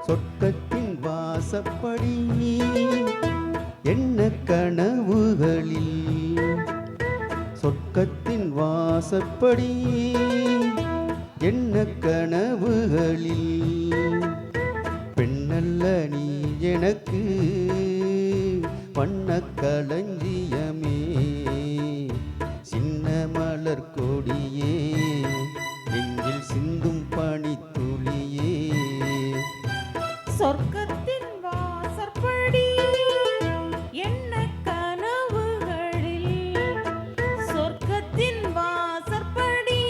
சொர்க்கத்தின் வாசப்படி என்ன கனவுகளில், சொர்க்கத்தின் வாசப்படி என்ன கனவுகளில், பெண்ணல்ல நீ எனக்கு வண்ணக் களஞ்சியமே, சின்ன மலர் கொடியே, நெஞ்சில் சிந்தும் பனித்துளியே. சொர்க்கத்தின் வாசற்படி என்ன கனவுகளில், சொர்க்கத்தின் வாசற்படி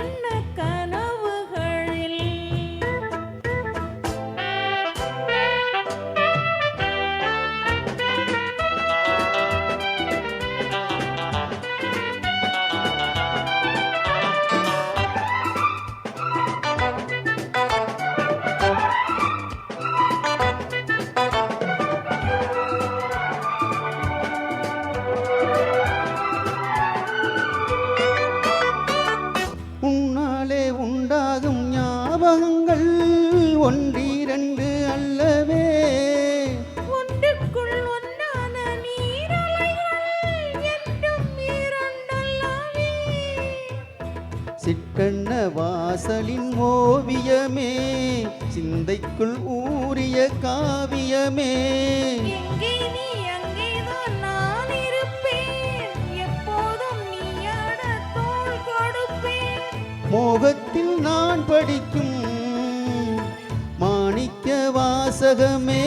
என்ன கனவுகளில். உன்னாலே உண்டாகும் ஞாபகங்கள் ஒன்றிரண்டு அல்லவே, ஒன்றுக்குள் ஒன்றான நீரலைகள் என்றும் இரண்டல்லவே. சிற்றன்ன வாசலின் ஓவியமே, சிந்தைக்குள் ஊறிய காவியமே. எங்கே நீ அங்கேதான் நான் இருப்பேன், எப்போதும் நீயாட தோள் கொடுப்பேன். மோகத்தில் நான் படிக்கும் மாணிக்க வாசகமே,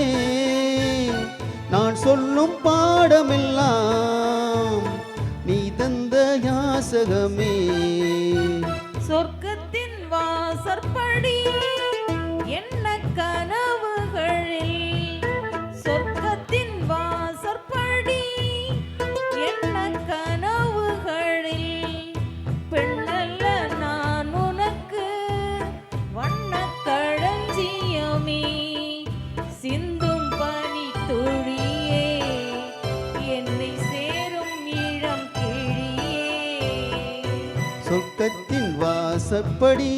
நான் சொல்லும் பாடமெல்லாம் நீ தந்த யாசகமே. சொர்க்கத்தின் வாசற்படி என்ன கனவுகளில், சொர்க்கத்தின் வாசற்படி என்ன கனவுகளில், பெண்ணல்ல நான் உனக்கு வண்ணக் களஞ்சியமே, சிந்தும் பனித்துளியே, என்னை சேரும் இளம் கிளியே. சொர்க்கத்தின் வாசப்படி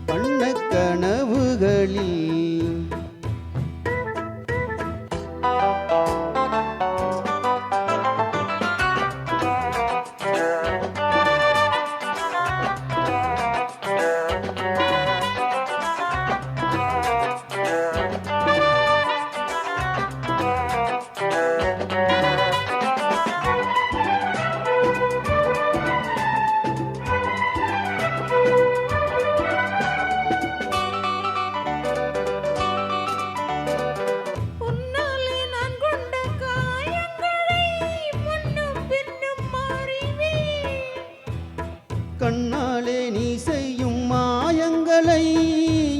வண்ணக் கனவுகளில். உன்னாலே நான் கொண்ட காயங்களை முன்னும் பின்னும் அறிவேன். கண்ணாலே நீ செய்யும் மாயங்களை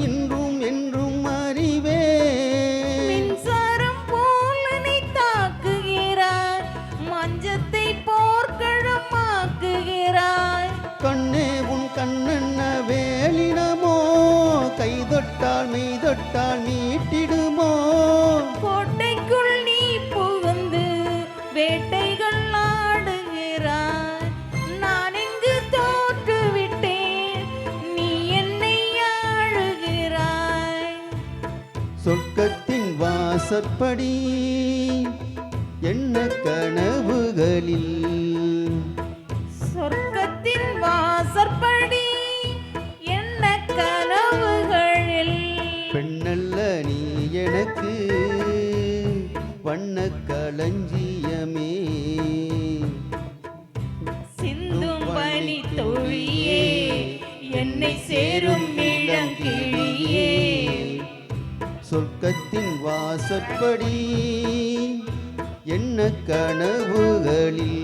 இன்றும் என்றும் அறிவே. மின்சாரம் போல நீ தாக்குகிறாய், மஞ்சத்தை போர்க்களமாக்குகிறாய். கண்ணே உன் கண்ணென்ன வேலினமோ, கை தொட்டால் மெய் தொட்டால் மீட்டிடுமோ. கோட்டைக்குள் நீ புகுந்து வேட்டைகள் ஆடுகிறாய், நான் இங்கு தோற்றுவிட்டேன், நீ என்னை ஆளுகிறாய். சொர்க்கத்தின் வாசற்படி என்ன கனவுகளில், சொர்க்கத்தின் வாசற்படி என்ன கனவுகளில், பெண்ணல்ல நீ எனக்கு வண்ணக் களஞ்சியமே, சிந்தும் பனித்துளியே, என்னை சேரும் இளங்கிளியே. சொர்க்கத்தின் வாசற்படி என்ன கனவுகளில்.